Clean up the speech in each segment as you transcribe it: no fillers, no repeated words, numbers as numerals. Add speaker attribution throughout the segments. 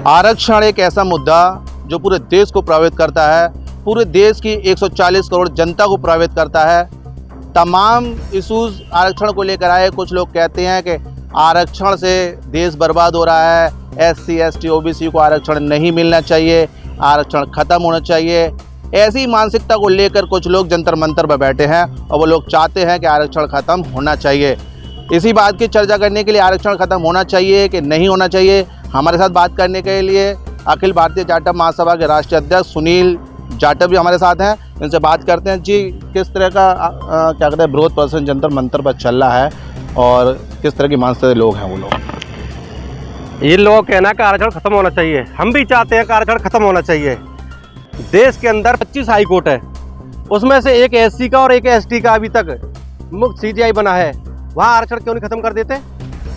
Speaker 1: आरक्षण एक ऐसा मुद्दा जो पूरे देश को प्रभावित करता है, पूरे देश की 140 करोड़ जनता को प्रभावित करता है। तमाम इश्यूज आरक्षण को लेकर आए। कुछ लोग कहते हैं कि आरक्षण से देश बर्बाद हो रहा है, SC ST OBC को आरक्षण नहीं मिलना चाहिए, आरक्षण खत्म होना चाहिए। ऐसी मानसिकता को लेकर कुछ लोग जंतर मंतर पर बैठे हैं और वो लोग चाहते हैं कि आरक्षण खत्म होना चाहिए। इसी बात की चर्चा करने के लिए आरक्षण खत्म होना चाहिए कि नहीं होना चाहिए, हमारे साथ बात करने के लिए अखिल भारतीय जाटव महासभा के राष्ट्रीय अध्यक्ष सुनील जाटव भी हमारे साथ हैं। इनसे बात करते हैं। जी, किस तरह का क्या कहते हैं विरोध प्रदर्शन जंतर मंतर पर चल रहा है और किस तरह की मानसिकता के लोग हैं वो लोग?
Speaker 2: ये लोग कहना कि आरक्षण खत्म होना चाहिए। हम भी चाहते हैं कि आरक्षण खत्म होना चाहिए। देश के अंदर 25 हाई कोर्ट है, उसमें से एक SC का और एक ST का अभी तक मुक्त CGI बना है। वहाँ आरक्षण क्यों नहीं खत्म कर देते?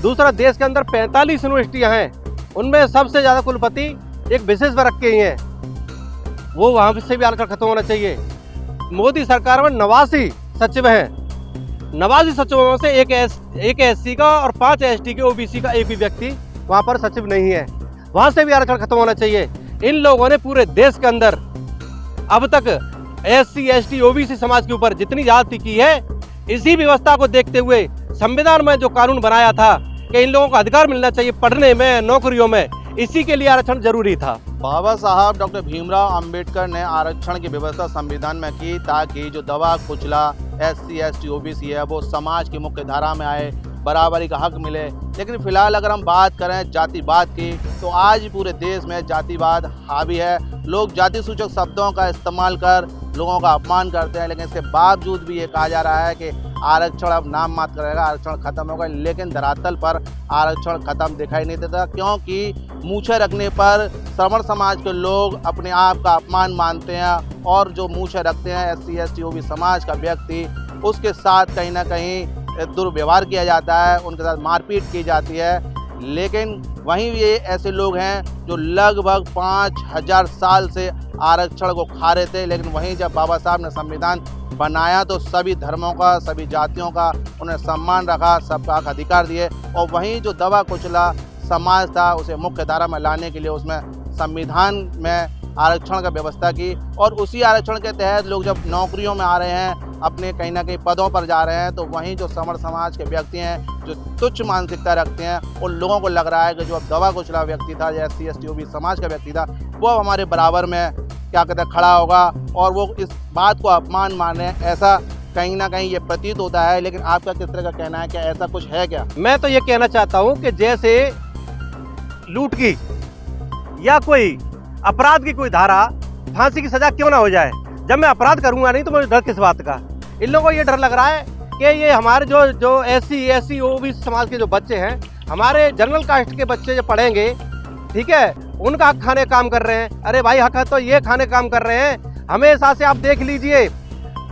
Speaker 2: दूसरा, देश के अंदर 45 यूनिवर्सिटियाँ हैं, उनमें सबसे ज़्यादा कुलपति एक विशेष वर्ग के ही हैं, वो वहाँ से भी आरक्षण खत्म होना चाहिए। मोदी सरकार में 89 सचिव हैं, 89 सचिवों से एक SC का और 5 ST के OBC का एक भी व्यक्ति वहाँ पर सचिव नहीं है, वहाँ से भी आरक्षण खत्म होना चाहिए। इन लोगों ने पूरे देश के अंदर अब तक SC ST OBC समाज के ऊपर जितनी ज्यादती की है, इसी व्यवस्था को देखते हुए संविधान में जो कानून बनाया था कि इन लोगों को अधिकार मिलना चाहिए पढ़ने में, नौकरियों में, इसी के लिए आरक्षण जरूरी था।
Speaker 1: बाबा साहब डॉक्टर भीमराव अंबेडकर ने आरक्षण की व्यवस्था संविधान में की ताकि जो दबा कुचला SC ST OBC है वो समाज की मुख्य धारा में आए, बराबरी का हक मिले। लेकिन फिलहाल अगर हम बात करें जातिवाद की, तो आज पूरे देश में जातिवाद हावी है। लोग जाति सूचक शब्दों का इस्तेमाल कर लोगों का अपमान करते हैं, लेकिन इसके बावजूद भी ये कहा जा रहा है कि आरक्षण अब नाम मात्र करेगा, आरक्षण खत्म होगा। लेकिन धरातल पर आरक्षण खत्म दिखाई नहीं देता, क्योंकि मूछें रखने पर श्रमण समाज के लोग अपने आप का अपमान मानते हैं और जो मूछें रखते हैं SC ST OBC समाज का व्यक्ति, उसके साथ कहीं ना कहीं दुर्व्यवहार किया जाता है, उनके साथ मारपीट की जाती है। लेकिन वहीं ये ऐसे लोग हैं जो लगभग 5000 साल से आरक्षण को खा रहे थे। लेकिन वहीं जब बाबा साहब ने संविधान बनाया तो सभी धर्मों का, सभी जातियों का उन्हें सम्मान रखा, सबका हक अधिकार दिए। और वहीं जो दबा कुचला समाज था उसे मुख्य धारा में लाने के लिए उसमें संविधान में आरक्षण का व्यवस्था की। और उसी आरक्षण के तहत लोग जब नौकरियों में आ रहे हैं, अपने कहीं ना कहीं पदों पर जा रहे हैं, तो वहीं जो समर समाज के व्यक्ति हैं जो तुच्छ मानसिकता रखते हैं, उन लोगों को लग रहा है कि जो अब दबा कुचला व्यक्ति था, या SC ST OBC समाज का व्यक्ति था, वो अब हमारे बराबर में क्या कहते हैं खड़ा होगा और वो इस बात को अपमान माने। ऐसा कहीं ना कहीं ये प्रतीत होता है। लेकिन आपका किस तरह का कहना है, क्या ऐसा कुछ है क्या?
Speaker 2: मैं तो ये कहना चाहता हूँ कि जैसे लूट की या कोई अपराध की कोई धारा, फांसी की सजा क्यों ना हो जाए? जब मैं अपराध करूंगा नहीं तो मुझे डर किस बात का? इन लोगों को ये डर लग रहा है कि ये हमारे जो SC ST OBC समाज के जो बच्चे हैं, हमारे जनरल कास्ट के बच्चे जो पढ़ेंगे, ठीक है, उनका हक खाने काम कर रहे हैं। अरे भाई, हक है तो ये खाने काम कर रहे हैं। हमेशा से आप देख लीजिए,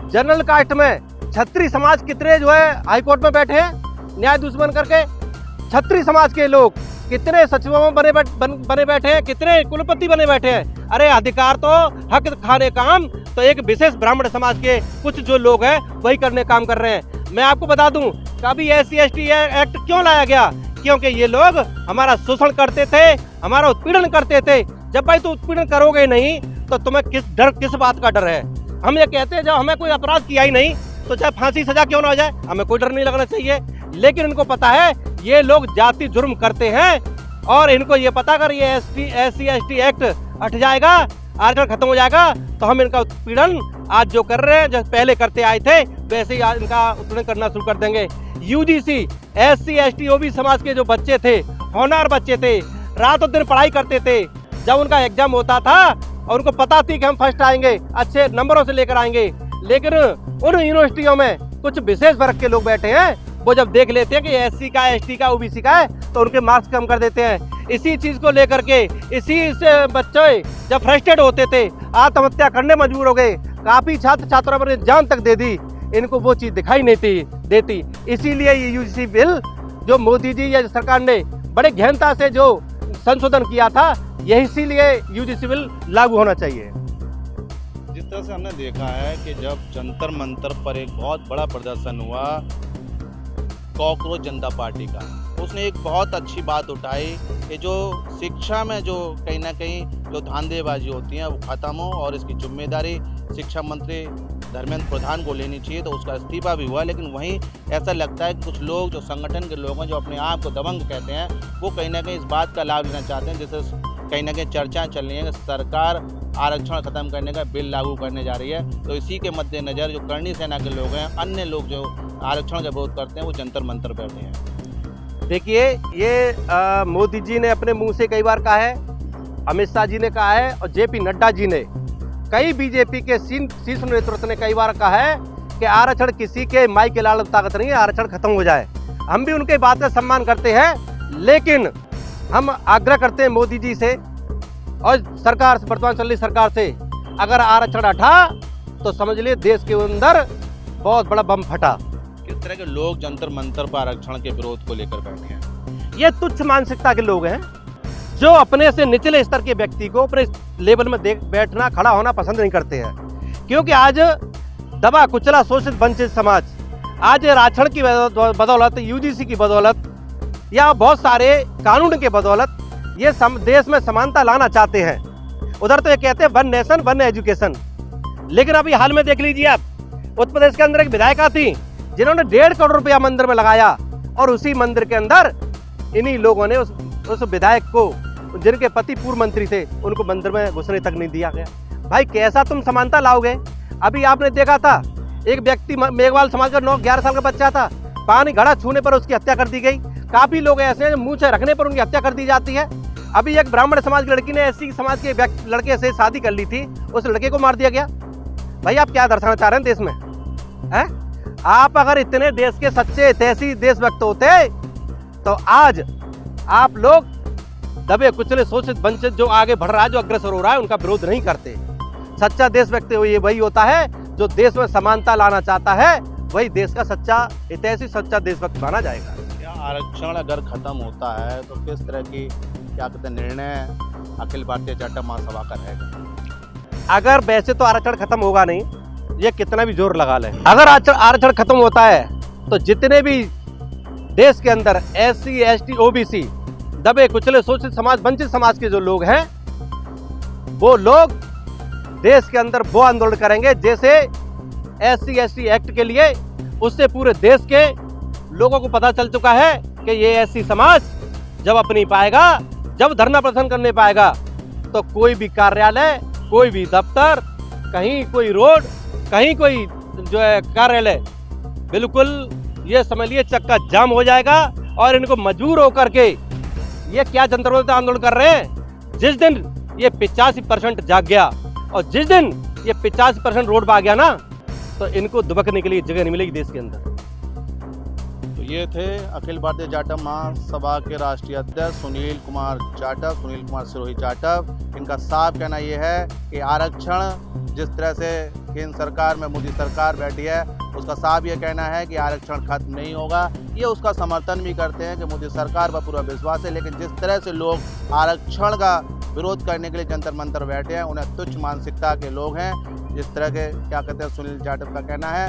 Speaker 2: जनरल कास्ट में छत्री समाज कितने जो है हाईकोर्ट में बैठे हैं न्यायाधीश बन करके। छत्री समाज के लोग कितने सचिवों में बने बैठे हैं, कितने कुलपति बने बैठे हैं। अरे अधिकार तो हक खाने काम तो एक विशेष ब्राह्मण समाज के कुछ जो लोग हैं वही करने काम कर रहे हैं। मैं आपको बता दूं, कभी SC ST एक्ट क्यों लाया गया? क्योंकि ये लोग हमारा शोषण करते थे, हमारा उत्पीड़न करते थे। जब भाई तुम उत्पीड़न करोगे नहीं तो तुम्हें किस बात का डर है? हम ये कहते हैं जब हमें कोई अपराध किया ही नहीं तो चाहे फांसी सजा क्यों ना हो जाए, हमें कोई डर नहीं लगना चाहिए। लेकिन इनको पता है ये लोग जाति जुर्म करते हैं और इनको ये पता अगर ये SC ST एक्ट हट जाएगा, आरक्षण खत्म हो जाएगा, तो हम इनका उत्पीड़न आज जो कर रहे हैं, जो पहले करते आए थे, वैसे ही इनका उत्पीड़न करना शुरू कर देंगे। UGC SC ST OBC समाज के जो बच्चे थे, होनहार बच्चे थे, रातों दिन पढ़ाई करते थे। जब उनका एग्जाम होता था और उनको पता थी कि हम फर्स्ट आएंगे, अच्छे नंबरों से लेकर आएंगे, लेकिन उन यूनिवर्सिटियों में कुछ विशेष वर्ग के लोग बैठे हैं, वो जब देख लेते हैं कि SC का ST का OBC का है तो उनके मार्क्स कम कर देते हैं। इसी चीज को लेकर के इसी से बच्चे जब फ्रस्ट्रेट होते थे, आत्महत्या करने मजबूर हो गए। काफी छात्रों पर जान तक दे दी। इनको वो चीज दिखाई नहीं देती। इसीलिए ये UGC बिल जो मोदी जी या सरकार ने बड़े गहनता से जो संशोधन किया था, यही इसीलिए UGC बिल लागू होना चाहिए।
Speaker 1: जिस तरह से हमने देखा है कि जब जंतर मंतर पर एक बहुत बड़ा प्रदर्शन हुआ कॉकरोच जनता पार्टी का, उसने एक बहुत अच्छी बात उठाई कि जो शिक्षा में जो कहीं ना कहीं जो धांधेबाजी होती है वो ख़त्म हो, और इसकी जिम्मेदारी शिक्षा मंत्री धर्मेंद्र प्रधान को लेनी चाहिए। तो उसका इस्तीफा भी हुआ, लेकिन वहीं ऐसा लगता है कि कुछ लोग जो संगठन के लोग हैं, जो अपने आप को दबंग कहते हैं, वो कहीं ना कहीं इस बात का लाभ लेना चाहते हैं, जिससे कहीं ना कहीं चर्चा चल रही है कि सरकार आरक्षण खत्म करने का बिल लागू करने जा रही है। तो इसी के मद्देनज़र जो करणी सेना के लोग हैं, अन्य लोग जो आरक्षण का विरोध करते हैं, वो जंतर मंतर बैठे हैं।
Speaker 2: देखिए, ये मोदी जी ने अपने मुंह से कई बार कहा है, अमित शाह जी ने कहा है, और जेपी नड्डा जी ने, कई बीजेपी के शीर्ष नेतृत्व ने कई बार कहा है कि आरक्षण किसी के माई के लाल ताकत नहीं है, आरक्षण खत्म हो जाए। हम भी उनके बात का सम्मान करते हैं, लेकिन हम आग्रह करते हैं मोदी जी से और सरकार से, वर्तमान चल रही सरकार से, अगर आरक्षण हटा तो समझ लिए देश के अंदर बहुत बड़ा बम फटा।
Speaker 1: किस तरह के लोग जंतर मंतर पर आरक्षण के विरोध को लेकर बैठे हैं?
Speaker 2: ये तुच्छ मानसिकता के लोग हैं, जो अपने से निचले स्तर के व्यक्ति को अपने लेवल में बैठना, खड़ा होना पसंद नहीं करते हैं। क्योंकि आज दबा कुचला शोषित वंचित समाज, आज आरक्षण की बदौलत, यूजीसी की बदौलत, या बहुत सारे कानून के बदौलत ये देश में समानता लाना चाहते हैं। उधर तो ये कहते हैं वन नेशन वन एजुकेशन, लेकिन अभी हाल में देख लीजिए आप, उत्तर प्रदेश के अंदर एक विधायिका थी जिन्होंने 1.5 करोड़ रुपया मंदिर में लगाया, और उसी मंदिर के अंदर इन्हीं लोगों ने उस विधायक को, जिनके पति पूर्व मंत्री थे, उनको मंदिर में घुसने तक नहीं दिया गया। भाई कैसा तुम समानता लाओगे? अभी आपने देखा था एक व्यक्ति, मेघवाल समाज का 9-11 साल का बच्चा था, पानी घड़ा छूने पर उसकी हत्या कर दी गई। काफी लोग ऐसे हैं मुंह से रखने पर उनकी हत्या कर दी जाती है। अभी एक ब्राह्मण समाज की लड़की ने एससी समाज के लड़के से शादी कर ली थी, उस लड़के को मार दिया गया। भाई आप क्या दर्शाना चाह रहे हैं देश में? हैं? आप अगर इतने देश के सच्चे तैसी देशभक्त होते तो आज आप लोग दबे कुचले शोषित वंचित जो आगे बढ़ रहा है, जो अग्रसर हो रहा है, उनका विरोध नहीं करते। सच्चा देशभक्त वही होता है जो देश में समानता लाना चाहता है, वही देश का सच्चा हितैषी, सच्चा देशभक्त माना जाएगा।
Speaker 1: क्या आरक्षण अगर खत्म होता है तो किस तरह की, क्या कहते हैं, निर्णय अखिल भारतीय जनता महासभा का रहेगा?
Speaker 2: अगर वैसे तो आरक्षण खत्म होगा नहीं, ये कितना भी जोर लगा ले, अगर आरक्षण खत्म होता है तो जितने भी देश के अंदर SC ST OBC दबे कुचले शोषित समाज, वंचित समाज के जो लोग हैं, वो लोग देश के अंदर वो आंदोलन करेंगे जैसे SC ST एक्ट के लिए। उससे पूरे देश के लोगों को पता चल चुका है कि ये SC समाज जब अपनी पाएगा, जब धरना प्रदर्शन करने पाएगा, तो कोई भी कार्यालय, कोई भी दफ्तर, कहीं कोई रोड, कहीं कोई जो है कार्यालय, बिल्कुल ये समझ लिए चक्का जाम हो जाएगा। और इनको मजबूर होकर के ये क्या जंतर मंतर आंदोलन कर रहे हैं, जिस दिन ये 85% जाग गया और जिस दिन ये 85% रोड पर आ गया ना, तो इनको दुबकने के लिए जगह नहीं मिलेगी देश के अंदर।
Speaker 1: तो ये थे अखिल भारतीय जाटव महासभा के राष्ट्रीय अध्यक्ष सुनील कुमार सिरोही जाटव। इनका साफ कहना ये है कि आरक्षण जिस तरह से केंद्र सरकार में मोदी सरकार बैठी है, उसका साफ ये कहना है कि आरक्षण खत्म नहीं होगा। ये उसका समर्थन भी करते हैं कि मोदी सरकार पर पूरा विश्वास है, लेकिन जिस तरह से लोग आरक्षण का विरोध करने के लिए जंतर मंतर बैठे हैं, उन्हें तुच्छ मानसिकता के लोग हैं। जिस तरह के, क्या कहते हैं, सुनील जाटव का कहना है,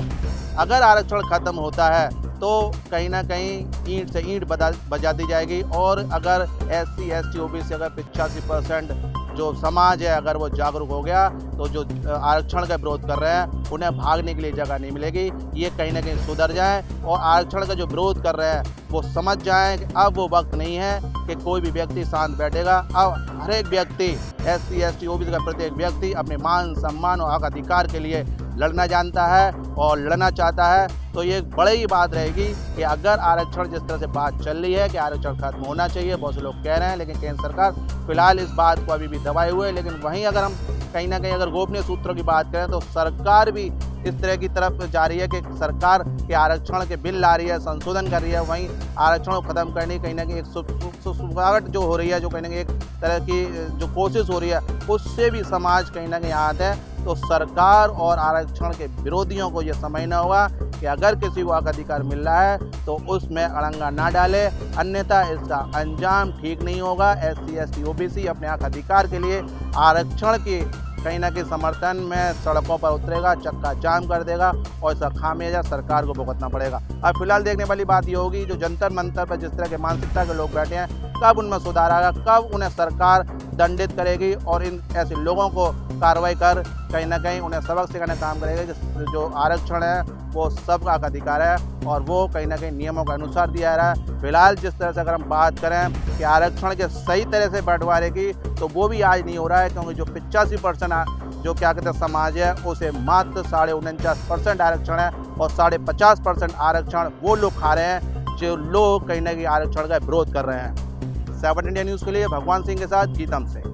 Speaker 1: अगर आरक्षण खत्म होता है तो कहीं ना कहीं ईंट से ईंट बजा दी जाएगी, और अगर SC ST OBC अगर 85% जो समाज है अगर वो जागरूक हो गया, तो जो आरक्षण का विरोध कर रहे हैं उन्हें भागने के लिए जगह नहीं मिलेगी। ये कहीं ना कहीं सुधर जाए और आरक्षण का जो विरोध कर रहे हैं वो समझ जाएं कि अब वो वक्त नहीं है कि कोई भी व्यक्ति शांत बैठेगा। अब हर एक व्यक्ति, SC ST OBC का प्रत्येक व्यक्ति अपने मान सम्मान और हक अधिकार के लिए लड़ना जानता है और लड़ना चाहता है। तो ये बड़ी बात रहेगी कि अगर आरक्षण, जिस तरह से बात चल रही है कि आरक्षण खत्म होना चाहिए, बहुत से लोग कह रहे हैं, लेकिन केंद्र सरकार फिलहाल इस बात को अभी भी दबाए हुए है। लेकिन वहीं अगर हम कहीं ना कहीं अगर गोपनीय सूत्रों की बात करें तो सरकार भी इस तरह की तरफ जा रही है कि सरकार के आरक्षण के बिल ला रही है, संशोधन कर रही है। वहीं आरक्षण को खत्म करने कहीं ना कहीं एक सुखावट जो हो रही है, जो कहीं ना कहीं एक तरह की जो कोशिश हो रही है, उससे भी समाज कहीं ना कहीं आहत है। तो सरकार और आरक्षण के विरोधियों को यह समझना होगा कि अगर किसी को हक अधिकार मिल रहा है तो उसमें अड़ंगा ना डाले, अन्यथा इसका अंजाम ठीक नहीं होगा। SC ST OBC अपने हक अधिकार के लिए आरक्षण की कहीं ना कहीं समर्थन में सड़कों पर उतरेगा, चक्का जाम कर देगा और इसका खामियाजा सरकार को भुगतना पड़ेगा। अब फिलहाल देखने वाली बात ये होगी, जो जंतर मंतर पर जिस तरह के मानसिकता के लोग बैठे हैं, कब उनमें सुधार आएगा, कब उन्हें सरकार दंडित करेगी और इन ऐसे लोगों को कार्रवाई कर कहीं ना कहीं उन्हें सबक सिखाने का काम करेगा कि जो आरक्षण है वो सबका अधिकार है और वो कहीं ना कहीं नियमों के अनुसार दिया रहा है। फिलहाल जिस तरह से अगर हम बात करें कि आरक्षण के सही तरह से बंटवारे की, तो वो भी आज नहीं हो रहा है, क्योंकि जो 85% जो क्या कहते हैं समाज है उसे मात्र 49.5% आरक्षण है और 50.5% आरक्षण वो लोग खा रहे हैं जो लोग कहीं ना कहीं आरक्षण का विरोध कर रहे हैं। 7 इंडिया न्यूज़ के लिए भगवान सिंह के साथ गीतम से।